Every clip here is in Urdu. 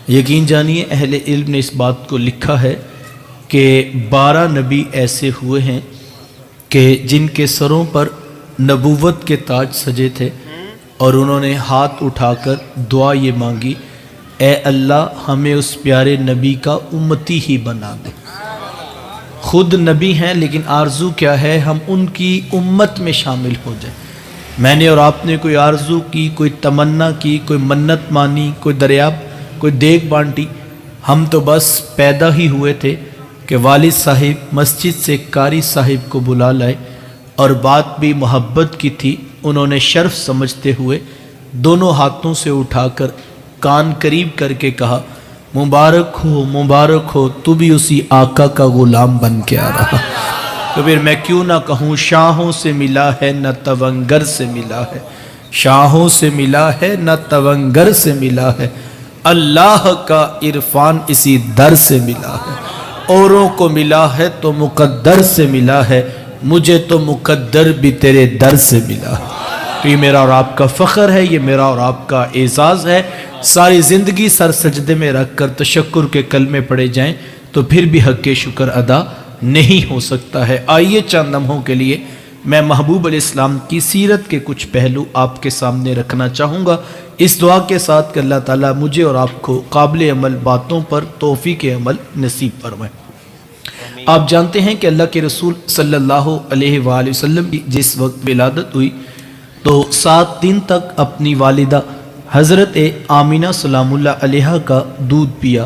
یقین جانیے اہل علم نے اس بات کو لکھا ہے کہ 12 نبی ایسے ہوئے ہیں کہ جن کے سروں پر نبوت کے تاج سجے تھے اور انہوں نے ہاتھ اٹھا کر دعا یہ مانگی، اے اللہ ہمیں اس پیارے نبی کا امتی ہی بنا دے۔ خود نبی ہیں لیکن آرزو کیا ہے، ہم ان کی امت میں شامل ہو جائیں۔ میں نے اور آپ نے کوئی آرزو کی، کوئی تمنا کی، کوئی منت مانی، کوئی دریاب، کوئی دیگ بانٹی، ہم تو بس پیدا ہی ہوئے تھے کہ والد صاحب مسجد سے قاری صاحب کو بلا لائے، اور بات بھی محبت کی تھی۔ انہوں نے شرف سمجھتے ہوئے دونوں ہاتھوں سے اٹھا کر کان قریب کر کے کہا، مبارک ہو تو بھی اسی آقا کا غلام بن کے آ رہا۔ تو پھر میں کیوں نہ کہوں، شاہوں سے ملا ہے نہ تونگر سے ملا ہے، شاہوں سے ملا ہے نہ تونگر سے ملا ہے، اللہ کا عرفان اسی در سے ملا ہے، اوروں کو ملا ہے تو مقدر سے ملا ہے، مجھے تو مقدر بھی تیرے در سے ملا ہے۔ تو یہ میرا اور آپ کا فخر ہے، یہ میرا اور آپ کا اعزاز ہے۔ ساری زندگی سر سجدے میں رکھ کر تشکر کے کلمے پڑھے جائیں تو پھر بھی حق شکر ادا نہیں ہو سکتا ہے۔ آئیے چند لمحوں کے لیے میں محبوب علیہ السلام کی سیرت کے کچھ پہلو آپ کے سامنے رکھنا چاہوں گا، اس دعا کے ساتھ کہ اللہ تعالیٰ مجھے اور آپ کو قابل عمل باتوں پر توفیق عمل نصیب فرمائے۔ آپ جانتے ہیں کہ اللہ کے رسول صلی اللہ علیہ وآلہ وسلم کی جس وقت ولادت ہوئی تو 7 دن تک اپنی والدہ حضرت آمینہ سلام اللہ علیہ کا دودھ پیا۔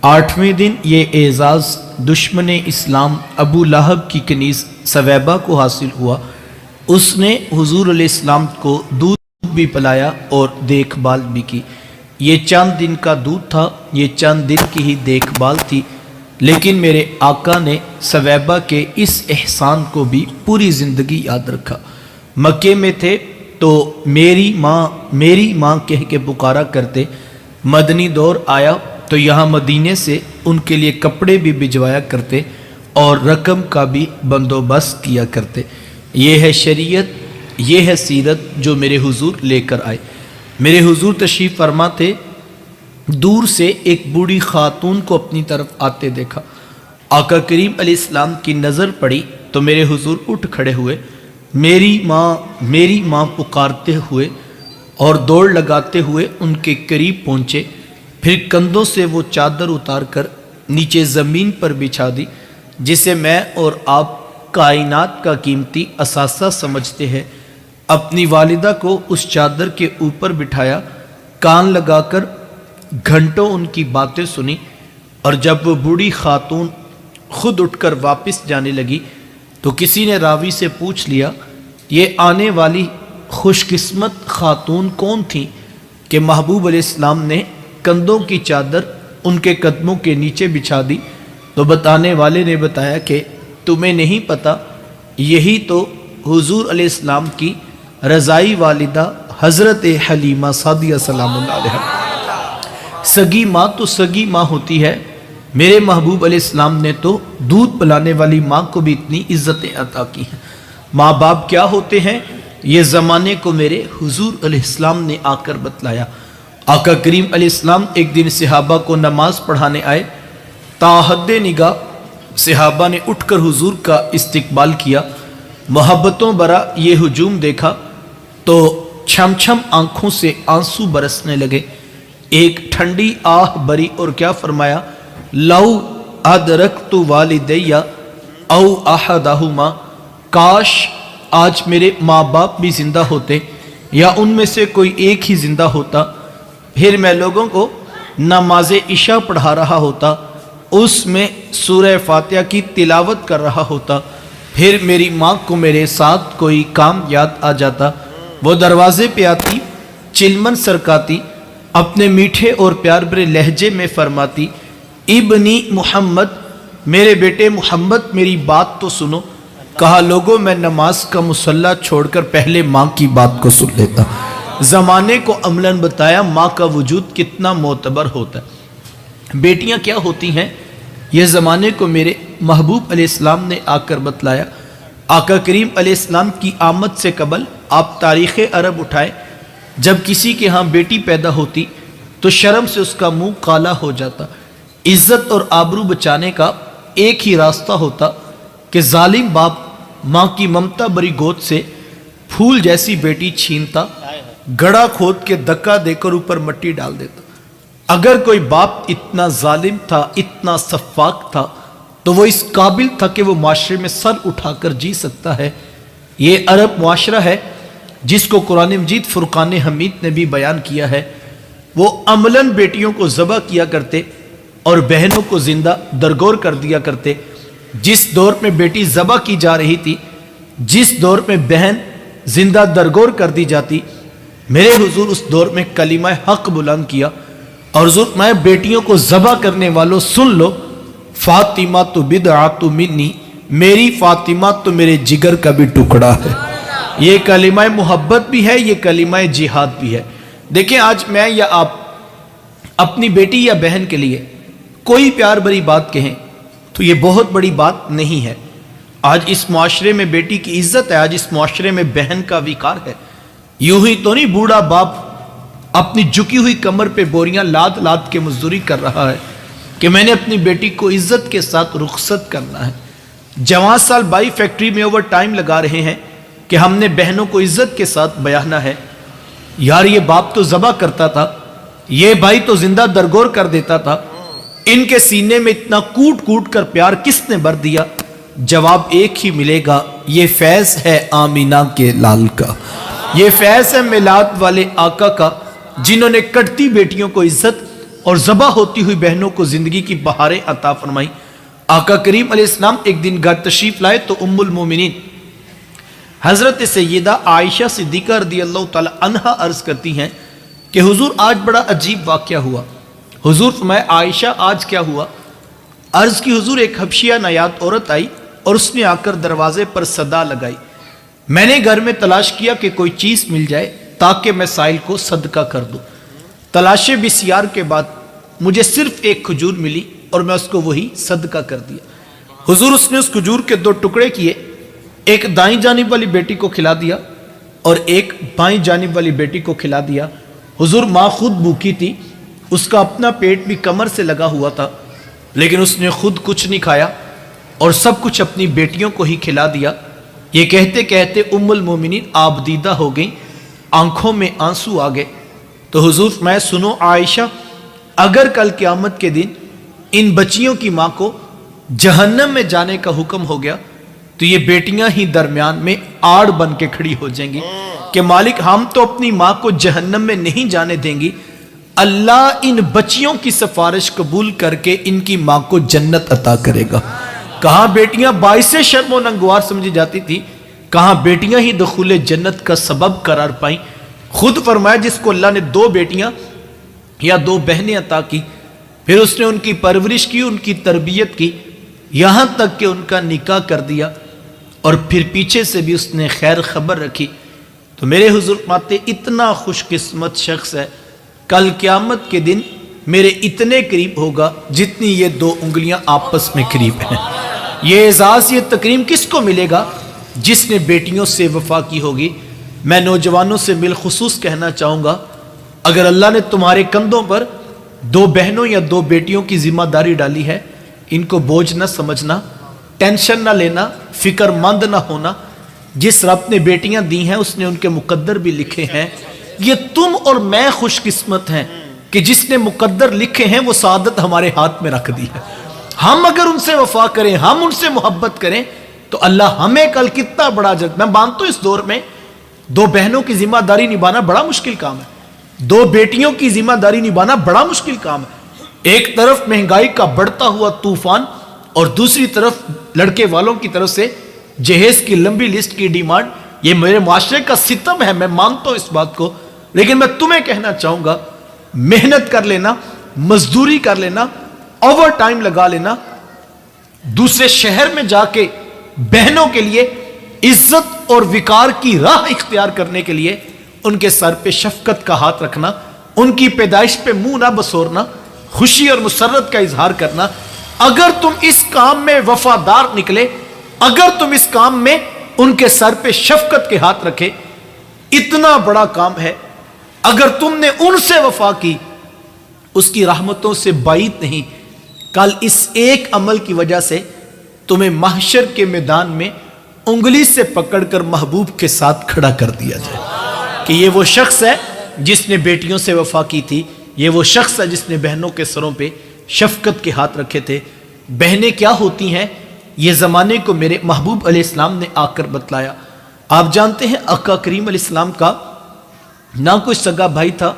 8ویں دن یہ اعزاز دشمن اسلام ابو لہب کی کنیز سویبہ کو حاصل ہوا۔ اس نے حضور علیہ السلام کو دودھ بھی پلایا اور دیکھ بھال بھی کی۔ یہ چند دن کا دودھ تھا، یہ چند دن کی ہی دیکھ بھال تھی، لیکن میرے آقا نے سویبہ کے اس احسان کو بھی پوری زندگی یاد رکھا۔ مکے میں تھے تو میری ماں کہہ کے پکارا کرتے، مدنی دور آیا تو یہاں مدینے سے ان کے لیے کپڑے بھی بھجوایا کرتے اور رقم کا بھی بندوبست کیا کرتے۔ یہ ہے شریعت، یہ ہے سیرت جو میرے حضور لے کر آئے۔ میرے حضور تشریف فرما تھے، دور سے ایک بوڑھی خاتون کو اپنی طرف آتے دیکھا۔ آقا کریم علیہ السلام کی نظر پڑی تو میرے حضور اٹھ کھڑے ہوئے، میری ماں پکارتے ہوئے اور دوڑ لگاتے ہوئے ان کے قریب پہنچے، پھر کندھوں سے وہ چادر اتار کر نیچے زمین پر بچھا دی جسے میں اور آپ کائنات کا قیمتی اثاثہ سمجھتے ہیں۔ اپنی والدہ کو اس چادر کے اوپر بٹھایا، کان لگا کر گھنٹوں ان کی باتیں سنی، اور جب وہ بوڑھی خاتون خود اٹھ کر واپس جانے لگی تو کسی نے راوی سے پوچھ لیا، یہ آنے والی خوش قسمت خاتون کون تھی کہ محبوب علیہ السلام نے کندھوں کی چادر ان کے قدموں کے نیچے بچھا دی؟ تو بتانے والے نے بتایا کہ تمہیں نہیں پتہ، یہی تو حضور علیہ السلام کی رضائی والدہ حضرت حلیمہ سعدیہ سلام اللہ علیہ۔ سگی ماں تو سگی ماں ہوتی ہے، میرے محبوب علیہ السلام نے تو دودھ پلانے والی ماں کو بھی اتنی عزتیں عطا کی ہیں۔ ماں باپ کیا ہوتے ہیں یہ زمانے کو میرے حضور علیہ السلام نے آ کر بتلایا۔ آقا کریم علیہ السلام ایک دن صحابہ کو نماز پڑھانے آئے، تاحد نگاہ صحابہ نے اٹھ کر حضور کا استقبال کیا۔ محبتوں برا یہ ہجوم دیکھا تو چھم چھم آنکھوں سے آنسو برسنے لگے۔ ایک ٹھنڈی آہ بری اور کیا فرمایا، لو ادرکت والدیہ او احدہما، کاش آج میرے ماں باپ بھی زندہ ہوتے یا ان میں سے کوئی ایک ہی زندہ ہوتا، پھر میں لوگوں کو نماز عشاء پڑھا رہا ہوتا، اس میں سورہ فاتحہ کی تلاوت کر رہا ہوتا، پھر میری ماں کو میرے ساتھ کوئی کام یاد آ جاتا، وہ دروازے پہ آتی، چلمن سرکاتی، اپنے میٹھے اور پیار بھرے لہجے میں فرماتی، ابنی محمد، میرے بیٹے محمد میری بات تو سنو۔ کہا لوگوں میں نماز کا مصلی چھوڑ کر پہلے ماں کی بات کو سن لیتا۔ زمانے کو عملاً بتایا ماں کا وجود کتنا معتبر ہوتا ہے۔ بیٹیاں کیا ہوتی ہیں یہ زمانے کو میرے محبوب علیہ السلام نے آ کر بتلایا۔ آقا کریم علیہ السلام کی آمد سے قبل آپ تاریخ عرب اٹھائے، جب کسی کے ہاں بیٹی پیدا ہوتی تو شرم سے اس کا منہ کالا ہو جاتا۔ عزت اور آبرو بچانے کا ایک ہی راستہ ہوتا کہ ظالم باپ ماں کی ممتا بری گود سے پھول جیسی بیٹی چھینتا، گڑھا کھود کے دکا دے کر اوپر مٹی ڈال دیتا۔ اگر کوئی باپ اتنا ظالم تھا، اتنا سفاک تھا، تو وہ اس قابل تھا کہ وہ معاشرے میں سر اٹھا کر جی سکتا ہے۔ یہ عرب معاشرہ ہے جس کو قرآن مجید فرقان حمید نے بھی بیان کیا ہے۔ وہ عملاً بیٹیوں کو ذبح کیا کرتے اور بہنوں کو زندہ درگور کر دیا کرتے۔ جس دور میں بیٹی ذبح کی جا رہی تھی، جس دور میں بہن زندہ درگور کر دی جاتی، میرے حضور اس دور میں کلمہ حق بلند کیا اور حضور میں بیٹیوں کو ذبح کرنے والوں سن لو، فاطمہ تو بدعۃ منی، میری فاطمہ تو میرے جگر کا بھی ٹکڑا ہے۔ یہ کلمہ محبت بھی ہے، یہ کلمہ جہاد بھی ہے۔ دیکھیں آج میں یا آپ اپنی بیٹی یا بہن کے لیے کوئی پیار بری بات کہیں تو یہ بہت بڑی بات نہیں ہے۔ آج اس معاشرے میں بیٹی کی عزت ہے، آج اس معاشرے میں بہن کا وقار ہے۔ یوں ہی تو نہیں بوڑھا باپ اپنی جھکی ہوئی کمر پہ بوریاں لاد لاد کے مزدوری کر رہا ہے کہ میں نے اپنی بیٹی کو عزت کے ساتھ رخصت کرنا ہے۔ جوان سال بائی فیکٹری میں اوور ٹائم لگا رہے ہیں کہ ہم نے بہنوں کو عزت کے ساتھ بیانا ہے۔ یار یہ باپ تو ذبح کرتا تھا، یہ بھائی تو زندہ درگور کر دیتا تھا، ان کے سینے میں اتنا کوٹ کوٹ کر پیار کس نے بھر دیا؟ جواب ایک ہی ملے گا، یہ فیض ہے آمینہ کے لال کا، یہ فیض ہے میلاد والے آقا کا، جنہوں نے کٹتی بیٹیوں کو عزت اور ذبح ہوتی ہوئی بہنوں کو زندگی کی بہاریں عطا فرمائی۔ آقا کریم علیہ السلام ایک دن گھر تشریف لائے تو ام المومنین حضرت سیدہ عائشہ صدیقہ رضی اللہ تعالی عنہا عرض کرتی ہیں کہ حضور آج بڑا عجیب واقعہ ہوا۔ حضور فرمایا عائشہ آج کیا ہوا؟ عرض کی حضور ایک حبشیہ نایاب عورت آئی اور اس نے آ کر دروازے پر صدا لگائی۔ میں نے گھر میں تلاش کیا کہ کوئی چیز مل جائے تاکہ میں سائل کو صدقہ کر دوں۔ تلاش بسیار کے بعد مجھے صرف ایک کھجور ملی اور میں اس کو وہی صدقہ کر دیا۔ حضور اس نے اس کھجور کے 2 ٹکڑے کیے، ایک دائیں جانب والی بیٹی کو کھلا دیا اور ایک بائیں جانب والی بیٹی کو کھلا دیا۔ حضور ماں خود بھوکی تھی، اس کا اپنا پیٹ بھی کمر سے لگا ہوا تھا، لیکن اس نے خود کچھ نہیں کھایا اور سب کچھ اپنی بیٹیوں کو ہی کھلا دیا۔ یہ کہتے کہتے ام المومنین آبدیدہ ہو گئیں، آنکھوں میں آنسو آ گئے۔ تو حضور میں سنو عائشہ، اگر کل قیامت کے دن ان بچیوں کی ماں کو جہنم میں جانے کا حکم ہو گیا تو یہ بیٹیاں ہی درمیان میں آڑ بن کے کھڑی ہو جائیں گی کہ مالک ہم تو اپنی ماں کو جہنم میں نہیں جانے دیں گی، اللہ ان بچیوں کی سفارش قبول کر کے ان کی ماں کو جنت عطا کرے گا۔ کہاں بیٹیاں باعث شرم و ننگوار سمجھی جاتی تھی، کہاں بیٹیاں ہی دخول جنت کا سبب قرار پائیں۔ خود فرمایا جس کو اللہ نے 2 بیٹیاں یا 2 بہنیں عطا کی، پھر اس نے ان کی پرورش کی، ان کی تربیت کی، یہاں تک کہ ان کا نکاح کر دیا اور پھر پیچھے سے بھی اس نے خیر خبر رکھی، تو میرے حضور فرماتے اتنا خوش قسمت شخص ہے، کل قیامت کے دن میرے اتنے قریب ہوگا جتنی یہ 2 انگلیاں آپس میں قریب ہیں۔ یہ اعزاز، یہ تکریم کس کو ملے گا؟ جس نے بیٹیوں سے وفا کی ہوگی۔ میں نوجوانوں سے بالخصوص کہنا چاہوں گا، اگر اللہ نے تمہارے کندھوں پر 2 بہنوں یا 2 بیٹیوں کی ذمہ داری ڈالی ہے، ان کو بوجھ نہ سمجھنا، ٹینشن نہ لینا، فکر مند نہ ہونا۔ جس رب نے بیٹیاں دی ہیں اس نے ان کے مقدر بھی لکھے ہیں۔ یہ تم اور میں خوش قسمت ہیں کہ جس نے مقدر لکھے ہیں وہ سعادت ہمارے ہاتھ میں رکھ دی ہے۔ ہم اگر ان سے وفا کریں، ہم ان سے محبت کریں تو اللہ ہمیں کل کتنا بڑا اجر۔ میں مانتا ہوں اس دور میں 2 بہنوں کی ذمہ داری نبھانا بڑا مشکل کام ہے، 2 بیٹیوں کی ذمہ داری نبھانا بڑا مشکل کام ہے۔ ایک طرف مہنگائی کا بڑھتا ہوا طوفان اور دوسری طرف لڑکے والوں کی طرف سے جہیز کی لمبی لسٹ کی ڈیمانڈ۔ یہ میرے معاشرے کا ستم ہے، میں مانتا ہوں اس بات کو، لیکن میں تمہیں کہنا چاہوں گا محنت کر لینا، مزدوری کر لینا، اوور ٹائم لگا لینا، دوسرے شہر میں جا کے بہنوں کے لیے عزت اور وقار کی راہ اختیار کرنے کے لیے ان کے سر پہ شفقت کا ہاتھ رکھنا، ان کی پیدائش پہ منہ نہ بسورنا، خوشی اور مسرت کا اظہار کرنا۔ اگر تم اس کام میں وفادار نکلے، اگر تم اس کام میں ان کے سر پہ شفقت کے ہاتھ رکھے، اتنا بڑا کام ہے۔ اگر تم نے ان سے وفا کی اس کی رحمتوں سے بعید نہیں، کل اس ایک عمل کی وجہ سے تمہیں محشر کے میدان میں انگلی سے پکڑ کر محبوب کے ساتھ کھڑا کر دیا جائے کہ یہ وہ شخص ہے جس نے بیٹیوں سے وفا کی تھی، یہ وہ شخص ہے جس نے بہنوں کے سروں پہ شفقت کے ہاتھ رکھے تھے۔ بہنیں کیا ہوتی ہیں یہ زمانے کو میرے محبوب علیہ السلام نے آ کر بتلایا۔ آپ جانتے ہیں آقا کریم علیہ السلام کا نہ کوئی سگا بھائی تھا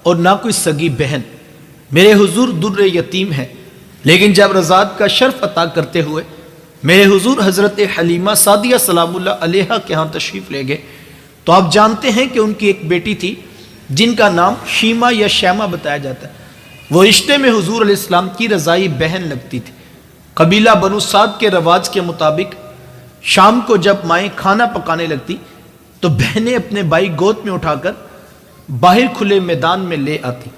اور نہ کوئی سگی بہن۔ میرے حضور در یتیم ہے، لیکن جب رضاعت کا شرف عطا کرتے ہوئے میرے حضور حضرت حلیمہ سعدیہ سلام اللہ علیہا کے ہاں تشریف لے گئے تو آپ جانتے ہیں کہ ان کی ایک بیٹی تھی جن کا نام شیمہ یا شیمہ بتایا جاتا ہے۔ وہ رشتے میں حضور علیہ السلام کی رضائی بہن لگتی تھی۔ قبیلہ بنو سعد کے رواج کے مطابق شام کو جب مائیں کھانا پکانے لگتی تو بہنیں اپنے بھائی گود میں اٹھا کر باہر کھلے میدان میں لے آتی۔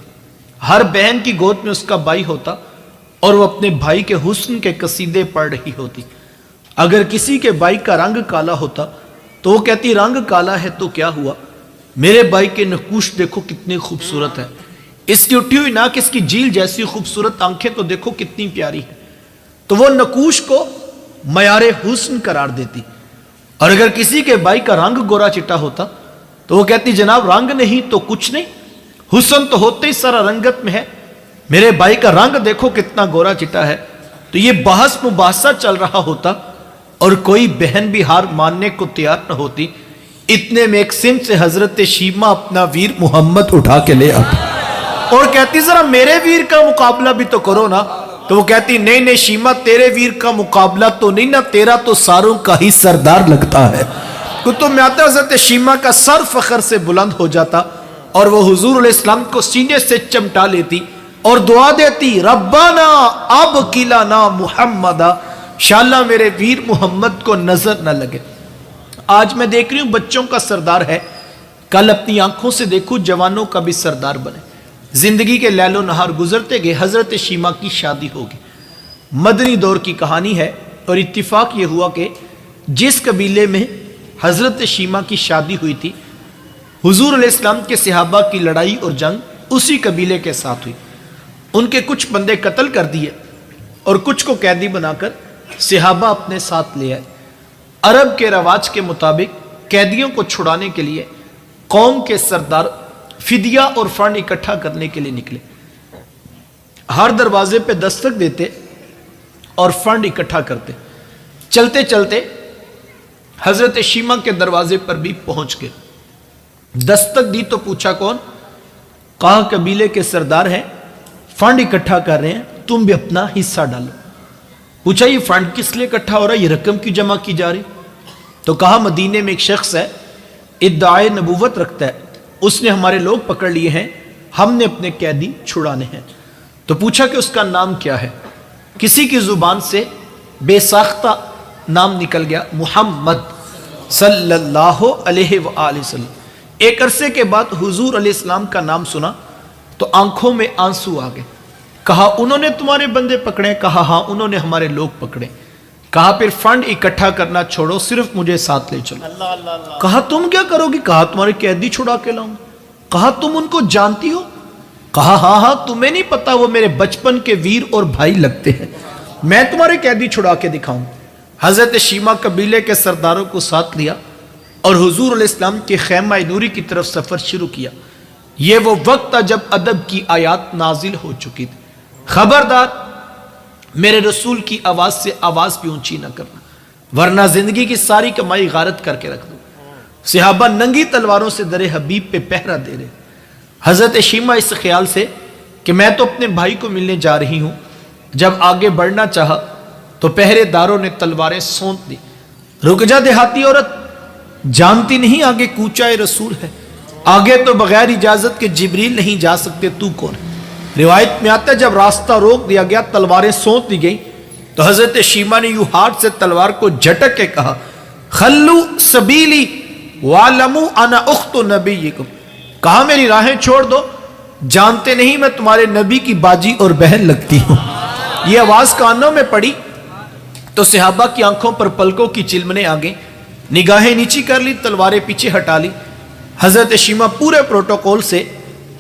ہر بہن کی گود میں اس کا بھائی ہوتا اور وہ اپنے بھائی کے حسن کے قصیدے پڑھ رہی ہوتی۔ اگر کسی کے بھائی کا رنگ کالا ہوتا تو وہ کہتی رنگ کالا ہے تو کیا ہوا، میرے بھائی کے نقوش دیکھو کتنی خوبصورت ہے، اس کی اٹھی ہوئی ناک، اس کی جھیل جیسی خوبصورت آنکھیں تو دیکھو کتنی پیاری ہے۔ تو وہ نقوش کو معیار حسن قرار دیتی۔ اور اگر کسی کے بھائی کا رنگ گورا چٹا ہوتا تو وہ کہتی جناب رنگ نہیں تو کچھ نہیں، حسن تو ہوتے ہی سارا رنگت میں ہے، میرے بھائی کا رنگ دیکھو کتنا گورا چٹا ہے۔ تو یہ بحث مباحثہ چل رہا ہوتا اور کوئی بہن بھی ہار ماننے کو تیار نہ ہوتی۔ اتنے میں ایک سمت سے حضرت شیمہ اپنا ویر محمد اٹھا کے لے آتی اور کہتی ذرا میرے ویر کا مقابلہ بھی تو کرو نا۔ تو وہ کہتی نہیں نہیں شیمہ تیرے ویر کا مقابلہ تو نہیں نا، تیرا تو ساروں کا ہی سردار لگتا ہے۔ کتب میں آتا ہے حضرت شیمہ کا سر فخر سے بلند ہو جاتا اور وہ حضور علیہ السلام کو سینے سے چمٹا لیتی اور دعا دیتی ربنا اب کلانا محمدہ، شاءاللہ میرے ویر محمد کو نظر نہ لگے۔ آج میں دیکھ رہی ہوں بچوں کا سردار ہے، کل اپنی آنکھوں سے دیکھوں جوانوں کا بھی سردار بنے۔ زندگی کے لیل و نہار گزرتے گئے، حضرت شیمہ کی شادی ہوگی۔ مدنی دور کی کہانی ہے اور اتفاق یہ ہوا کہ جس قبیلے میں حضرت شیمہ کی شادی ہوئی تھی حضور علیہ السلام کے صحابہ کی لڑائی اور جنگ اسی قبیلے کے ساتھ ہوئی۔ ان کے کچھ بندے قتل کر دیے اور کچھ کو قیدی بنا کر صحابہ اپنے ساتھ لے آئے۔ عرب کے رواج کے مطابق قیدیوں کو چھڑانے کے لیے قوم کے سردار فدیہ اور فنڈ اکٹھا کرنے کے لیے نکلے۔ ہر دروازے پہ دستک دیتے اور فنڈ اکٹھا کرتے۔ چلتے چلتے حضرت شیمہ کے دروازے پر بھی پہنچ گئے۔ دستک دی تو پوچھا کون؟ کہا قبیلے کے سردار ہیں، فنڈ اکٹھا کر رہے ہیں، تم بھی اپنا حصہ ڈالو۔ پوچھا یہ فنڈ کس لیے اکٹھا ہو رہا ہے، یہ رقم کیوں جمع کی جا رہی؟ تو کہا مدینے میں ایک شخص ہے، ادعائے نبوت رکھتا ہے، اس نے ہمارے لوگ پکڑ لیے ہیں، ہم نے اپنے قیدی چھڑانے ہیں۔ تو پوچھا کہ اس کا نام کیا ہے؟ کسی کی زبان سے بے ساختہ نام نکل گیا، محمد صلی اللہ علیہ وآلہ وسلم۔ ایک عرصے کے بعد حضور علیہ السلام کا نام سنا تو آنکھوں میں آنسو آ گئے۔ کہا انہوں نے تمہارے بندے پکڑے؟ کہا ہاں انہوں نے ہمارے لوگ پکڑے۔ کہا پھر فنڈ اکٹھا کرنا چھوڑو، صرف مجھے ساتھ لے چلو۔ کہا تم کیا کرو گی؟ کہا تمہارے قیدی چھڑا کے لاؤں۔ کہا تم ان کو جانتی ہو؟ کہا ہاں ہاں، تمہیں نہیں پتا وہ میرے بچپن کے ویر اور بھائی لگتے ہیں، میں تمہارے قیدی چھڑا کے دکھاؤں۔ حضرت شیمہ قبیلے کے سرداروں کو ساتھ لیا اور حضور علیہ السلام کے خیمہ نوری کی طرف سفر شروع کیا۔ یہ وہ وقت تھا جب ادب کی آیات نازل ہو چکی تھی۔ خبردار میرے رسول کی آواز سے آواز بھی اونچی نہ کرنا ورنہ زندگی کی ساری کمائی غارت کر کے رکھ دو۔ صحابہ ننگی تلواروں سے در حبیب پہ پہرا دے رہے۔ حضرت شیمہ اس خیال سے کہ میں تو اپنے بھائی کو ملنے جا رہی ہوں، جب آگے بڑھنا چاہا تو پہرے داروں نے تلواریں سونت دی۔ رک جا دیہاتی عورت، جانتی نہیں آگے کوچہ رسول ہے، آگے تو بغیر اجازت کے جبریل نہیں جا سکتے، تو کون ہے؟ روایت میں آتا ہے جب راستہ روک دیا گیا، تلواریں سونت دی گئی تو حضرت شیمہ نے یوں ہاتھ سے تلوار کو جھٹک کے کہا خلو سبیلی وعلموا انا اخت نبیکم، کہا میری راہیں چھوڑ دو، جانتے نہیں میں تمہارے نبی کی باجی اور بہن لگتی ہوں۔ یہ آواز کانوں میں پڑی تو صحابہ کی آنکھوں پر پلکوں کی چلمنے آ گئیں، نگاہیں نیچی کر لی، تلواریں پیچھے ہٹا لی۔ حضرت شیمہ پورے پروٹوکول سے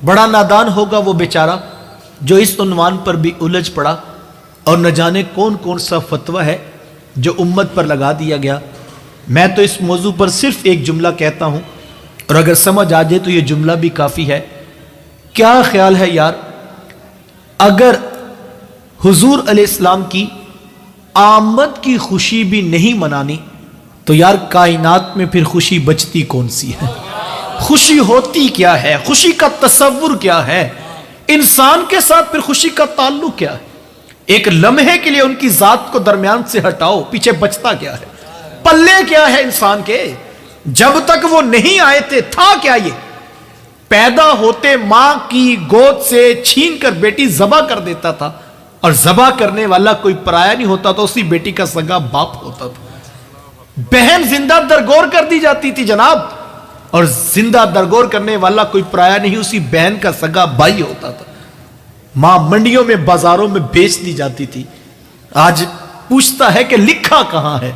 بڑا نادان ہوگا وہ بیچارہ جو اس عنوان پر بھی الجھ پڑا اور نہ جانے کون کون سا فتویٰ ہے جو امت پر لگا دیا گیا۔ میں تو اس موضوع پر صرف ایک جملہ کہتا ہوں، اور اگر سمجھ آ جائے تو یہ جملہ بھی کافی ہے۔ کیا خیال ہے یار، اگر حضور علیہ السلام کی آمد کی خوشی بھی نہیں منانی تو یار کائنات میں پھر خوشی بچتی کون سی ہے؟ خوشی ہوتی کیا ہے؟ خوشی کا تصور کیا ہے؟ انسان کے ساتھ پھر خوشی کا تعلق کیا ہے؟ ایک لمحے کے لیے ان کی ذات کو درمیان سے ہٹاؤ، پیچھے بچتا کیا ہے؟ پلے کیا ہے انسان کے؟ جب تک وہ نہیں آئے تھے تھا کیا یہ؟ پیدا ہوتے ماں کی گود سے چھین کر بیٹی ذبح کر دیتا تھا، اور ذبح کرنے والا کوئی پرایا نہیں ہوتا تو اسی بیٹی کا سگا باپ ہوتا تھا۔ بہن زندہ درگور کر دی جاتی تھی جناب، اور زندہ درگور کرنے والا کوئی پرایا نہیں، اسی بہن کا سگا بھائی ہوتا تھا۔ ماں منڈیوں میں بازاروں میں بیچ دی جاتی تھی۔ آج پوچھتا ہے کہ لکھا کہاں ہے؟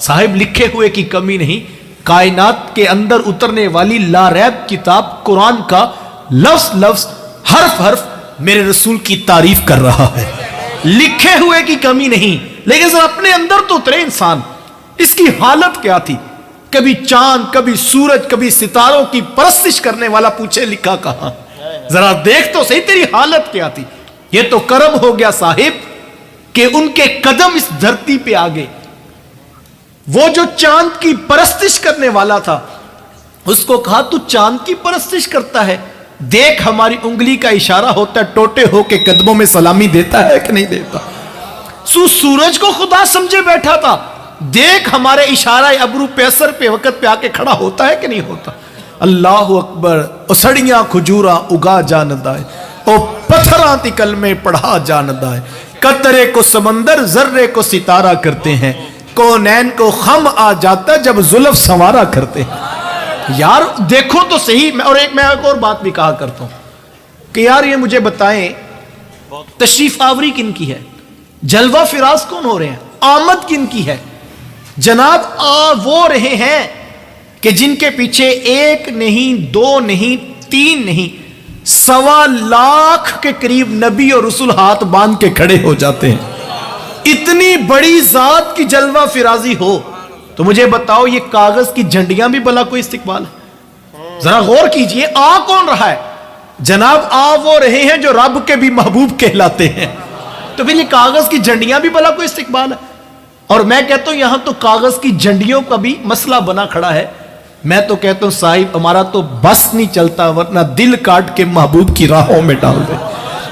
صاحب لکھے ہوئے کی کمی نہیں، کائنات کے اندر اترنے والی لا ریب کتاب قرآن کا لفظ لفظ حرف حرف میرے رسول کی تعریف کر رہا ہے۔ لکھے ہوئے کی کمی نہیں، لیکن ذرا اپنے اندر تو اترے انسان، اس کی حالت کیا تھی؟ کبھی چاند، کبھی سورج، کبھی ستاروں کی پرستش کرنے والا پوچھے لکھا کہاں؟ ذرا دیکھ تو صحیح تیری حالت کیا تھی۔ یہ تو کرم ہو گیا صاحب کہ ان کے قدم اس دھرتی پہ آگے۔ وہ جو چاند کی پرستش کرنے والا تھا، اس کو کہا تو چاند کی پرستش کرتا ہے، دیکھ ہماری انگلی کا اشارہ ہوتا ہے، ٹوٹے ہو کے قدموں میں سلامی دیتا ہے کہ نہیں دیتا؟ سورج کو خدا سمجھے بیٹھا تھا، دیکھ ہمارے اشارہ ابرو پیسر پہ وقت پہ آ کے کھڑا ہوتا ہے کہ نہیں ہوتا؟ اللہ اکبر، اسڑیاں کھجوراں اگا جاندائے، او پتھراں تی کلمے پڑھا جاندائے، قطرے کو سمندر ذرے کو ستارہ کرتے ہیں، کونین کو خم آ جاتا جب زلف سنوارا کرتے ہیں۔ یار دیکھو تو صحیح۔ میں ایک اور بات بھی کہا کرتا ہوں کہ یار یہ مجھے بتائیں تشریف آوری کن کی ہے؟ جلوہ فراز کون ہو رہے ہیں؟ آمد کن کی ہے؟ جناب وہ رہے ہیں کہ جن کے پیچھے ایک نہیں، دو نہیں، تین نہیں، 1.25 لاکھ کے قریب نبی اور رسول ہاتھ باندھ کے کھڑے ہو جاتے ہیں۔ اتنی بڑی ذات کی جلوہ فرازی ہو تو مجھے بتاؤ یہ کاغذ کی جھنڈیاں بھی بلا کوئی استقبال ہے؟ ذرا غور کیجئے، کون رہا ہے؟ جناب وہ رہے ہیں جو رب کے بھی محبوب کہلاتے ہیں، تو پھر یہ کاغذ کی جھنڈیاں بھی بلا کوئی استقبال ہے؟ اور میں کہتا ہوں یہاں تو کاغذ کی جھنڈیوں کا بھی مسئلہ بنا کھڑا ہے۔ میں تو کہتا ہوں صاحب ہمارا تو بس نہیں چلتا، ورنہ دل کاٹ کے محبوب کی راہوں میں ڈال دے۔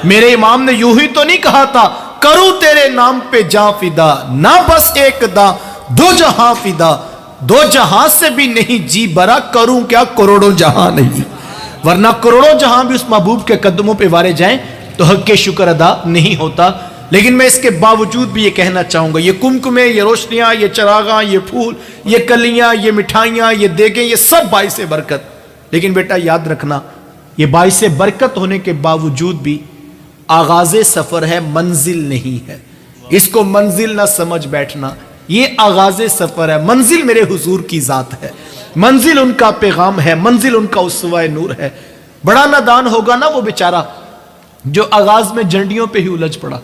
میرے امام نے یوں ہی تو نہیں کہا تھا کروں تیرے نام پہ جاں فدا، نہ بس ایک دا دو جہاں فدا، دو جہاں سے بھی نہیں جی برا، کروں کیا کروڑوں جہاں نہیں، ورنہ کروڑوں جہاں بھی اس محبوب کے قدموں پہ وارے جائیں تو حق کے شکر ادا نہیں ہوتا۔ لیکن میں اس کے باوجود بھی یہ کہنا چاہوں گا، یہ کمکمے، یہ روشنیاں، یہ چراغاں، یہ پھول، یہ کلیاں، یہ مٹھائیاں، یہ دیگیں، یہ سب باعث برکت، لیکن بیٹا یاد رکھنا یہ باعث برکت ہونے کے باوجود بھی آغاز سفر ہے، منزل نہیں ہے۔ اس کو منزل نہ سمجھ بیٹھنا، یہ آغاز سفر ہے۔ منزل میرے حضور کی ذات ہے، منزل ان کا پیغام ہے، منزل ان کا اسوہ نور ہے۔ بڑا نادان ہوگا نا وہ بیچارہ جو آغاز میں جھنڈیوں پہ ہی الجھ پڑا،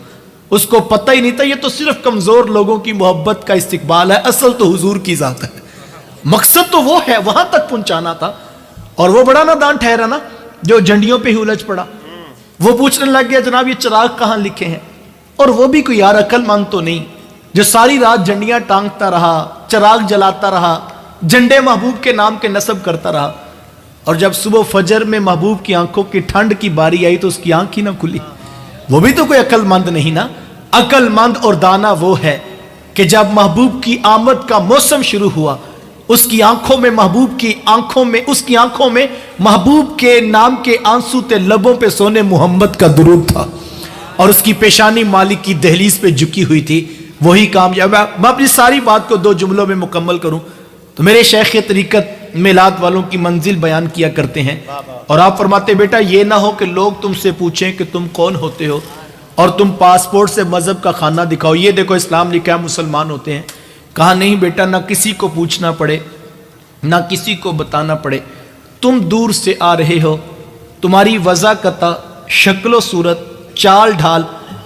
اس کو پتہ ہی نہیں تھا یہ تو صرف کمزور لوگوں کی محبت کا استقبال ہے، اصل تو حضور کی ذات ہے، مقصد تو وہ ہے، وہاں تک پہنچانا تھا۔ اور وہ بڑا نادان ٹھہرا نا جو جھنڈیوں پہ ہی الجھ پڑا، وہ پوچھنے لگ گیا جناب یہ چراغ کہاں لکھے ہیں؟ اور وہ بھی کوئی یار عقل مند تو نہیں جو ساری رات جھنڈیاں ٹانگتا رہا، چراغ جلاتا رہا، جھنڈے محبوب کے نام کے نصب کرتا رہا، اور جب صبح فجر میں محبوب کی آنکھوں کی ٹھنڈ کی باری آئی تو اس کی آنکھ ہی نہ کھلی۔ وہ بھی تو کوئی عقل مند نہیں نا۔ عقل مند اور دانا وہ ہے کہ جب محبوب کی آمد کا موسم شروع ہوا، اس کی آنکھوں میں محبوب کی آنکھوں میں اس کی آنکھوں میں محبوب کے نام کے آنسو تے لبوں پہ سونے محمد کا درود تھا، اور اس کی پیشانی مالک کی دہلیز پہ جھکی ہوئی تھی، وہی کامیاب ہے۔ میں اپنی ساری بات کو 2 جملوں میں مکمل کروں تو میرے شیخ طریقت میلاد والوں کی منزل بیان کیا کرتے ہیں، اور آپ فرماتے بیٹا یہ نہ ہو کہ لوگ تم سے پوچھیں کہ تم کون ہوتے ہو اور تم پاسپورٹ سے مذہب کا خانہ دکھاؤ، یہ دیکھو اسلام لکھا ہے مسلمان ہوتے ہیں۔ کہا نہیں بیٹا، نہ کسی کو پوچھنا پڑے، نہ کسی کو بتانا پڑے، تم دور سے آ رہے ہو، تمہاری وضاقت، شکل و صورت، چال ڈھال،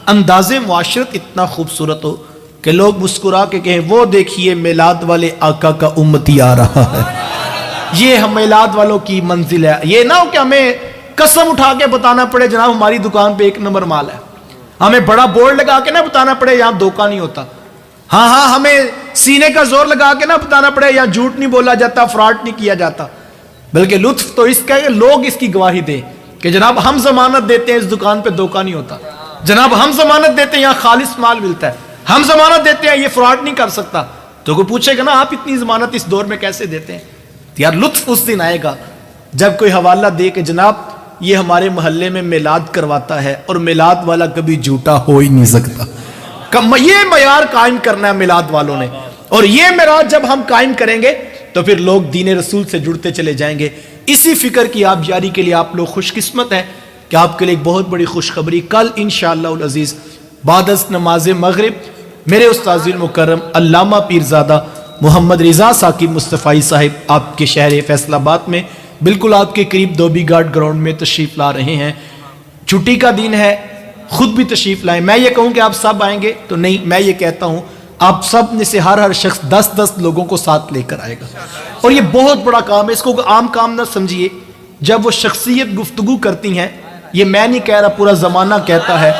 انداز معاشرت اتنا خوبصورت ہو کہ لوگ مسکرا کے کہیں وہ دیکھیے میلاد والے آقا کا امتی آ رہا ہے. یہ میلاد والوں کی منزل ہے. یہ نہ ہو کہ ہمیں قسم اٹھا کے بتانا پڑے جناب ہماری دکان پہ 1 نمبر مال ہے. ہمیں بڑا بورڈ لگا کے نہ بتانا پڑے یہاں دھوکہ نہیں ہوتا. ہاں ہمیں سینے کا زور لگا کے نہ بتانا پڑے یہاں جھوٹ نہیں بولا جاتا، فراڈ نہیں کیا جاتا. بلکہ لطف تو اس کا ہے کہ لوگ اس کی گواہی دیں کہ جناب ہم ضمانت دیتے ہیں اس دکان پہ دھوکہ نہیں ہوتا. جناب ہم ضمانت دیتے ہیں یہاں خالص مال ملتا ہے. ہم ضمانت دیتے ہیں یہ فراڈ نہیں کر سکتا. تو کوئی پوچھے گا نا آپ اتنی ضمانت اس دور میں کیسے دیتے ہیں؟ یار لطف اس دن آئے گا جب کوئی حوالہ دے کہ جناب یہ ہمارے محلے میں میلاد کرواتا ہے اور میلاد والا کبھی جھوٹا ہو ہی نہیں سکتا. یہ معیار قائم کرنا ہے میلاد والوں نے. اور یہ معیار جب ہم قائم کریں گے تو پھر لوگ دین رسول سے جڑتے چلے جائیں گے. اسی فکر کی آپ جاری کے لیے آپ لوگ خوش قسمت ہیں کہ آپ کے لیے ایک بہت بڑی خوشخبری. کل انشاءاللہ العزیز بعد از نماز مغرب میرے استاذ المکرم علامہ پیرزادہ محمد رضا ثاقب مصطفی صاحب آپ کے شہر فیصل آباد میں بالکل آپ کے قریب دھوبی گھاٹ گراؤنڈ میں تشریف لا رہے ہیں. چھٹی کا دن ہے، خود بھی تشریف لائیں. میں یہ کہوں کہ آپ سب آئیں گے تو نہیں، میں یہ کہتا ہوں آپ سب میں سے ہر شخص 10 لوگوں کو ساتھ لے کر آئے گا. اور یہ بہت بڑا کام ہے، اس کو عام کام نہ سمجھیے. جب وہ شخصیت گفتگو کرتی ہیں، یہ میں نہیں کہہ رہا پورا زمانہ کہتا ہے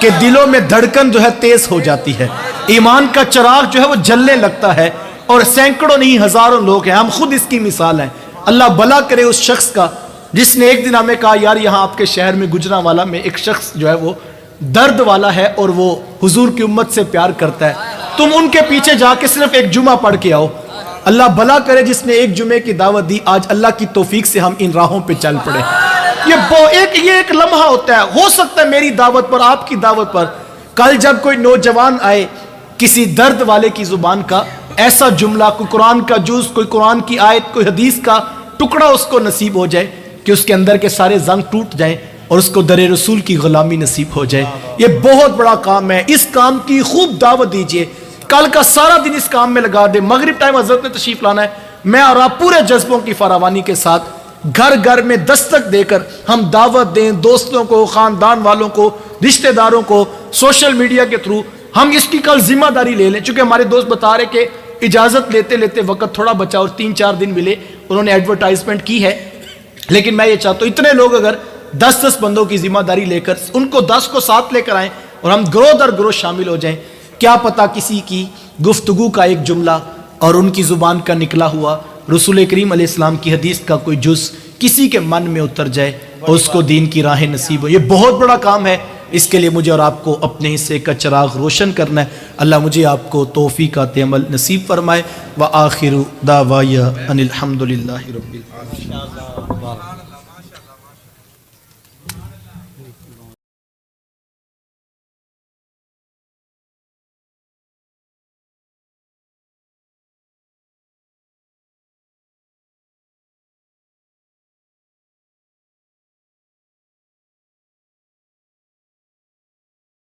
کہ دلوں میں دھڑکن جو ہے تیز ہو جاتی ہے، ایمان کا چراغ جو ہے وہ جلنے لگتا ہے. اور سینکڑوں نہیں ہزاروں لوگ ہیں، ہم خود اس کی مثال ہیں. اللہ بھلا کرے اس شخص کا جس نے ایک دن ہمیں کہا یار یہاں آپ کے شہر میں گجرانوالہ میں ایک شخص جو ہے وہ درد والا ہے اور وہ حضور کی امت سے پیار کرتا ہے، تم ان کے پیچھے جا کے صرف ایک جمعہ پڑھ کے آؤ. اللہ بھلا کرے جس نے ایک جمعے کی دعوت دی، آج اللہ کی توفیق سے ہم ان راہوں پہ چل پڑے. یہ ایک لمحہ ہوتا ہے، ہو سکتا ہے میری دعوت پر، آپ کی دعوت پر کل جب کوئی نوجوان آئے کسی درد والے کی زبان کا ایسا جملہ، کوئی قرآن کا جز، کوئی قرآن کی آیت، کوئی حدیث کا ٹکڑا اس کو نصیب ہو جائے کہ اس کے اندر کے سارے زنگ ٹوٹ جائیں اور اس کو در رسول کی غلامی نصیب ہو جائے. یہ بہت بڑا کام ہے، اس کام کی خوب دعوت دیجئے. کل کا سارا دن اس کام میں لگا دے. مغرب ٹائم حضرت نے تشریف لانا ہے. میں اور آپ پورے جذبوں کی فراوانی کے ساتھ گھر گھر میں دستک دے کر ہم دعوت دیں دوستوں کو، خاندان والوں کو، رشتہ داروں کو، سوشل میڈیا کے تھرو ہم اس کی کل ذمہ داری لے لیں. چونکہ ہمارے دوست بتا رہے کہ اجازت لیتے لیتے وقت تھوڑا بچا اور 3-4 دن ملے، انہوں نے ایڈورٹائزمنٹ کی ہے. لیکن میں یہ چاہتا ہوں اتنے لوگ اگر 10 بندوں کی ذمہ داری لے کر ان کو 10 کو ساتھ لے کر آئیں اور ہم گروہ در گروہ شامل ہو جائیں، کیا پتا کسی کی گفتگو کا ایک جملہ اور ان کی زبان کا نکلا ہوا رسول کریم علیہ السلام کی حدیث کا کوئی جز کسی کے من میں اتر جائے اور اس کو دین کی راہیں نصیب ہو. یہ بہت بڑا کام ہے. اس کے لیے مجھے اور آپ کو اپنے حصے کا چراغ روشن کرنا ہے. اللہ مجھے آپ کو توفیقات عمل نصیب فرمائے. وآخر دعوایا ان الحمدللہ رب العالمین.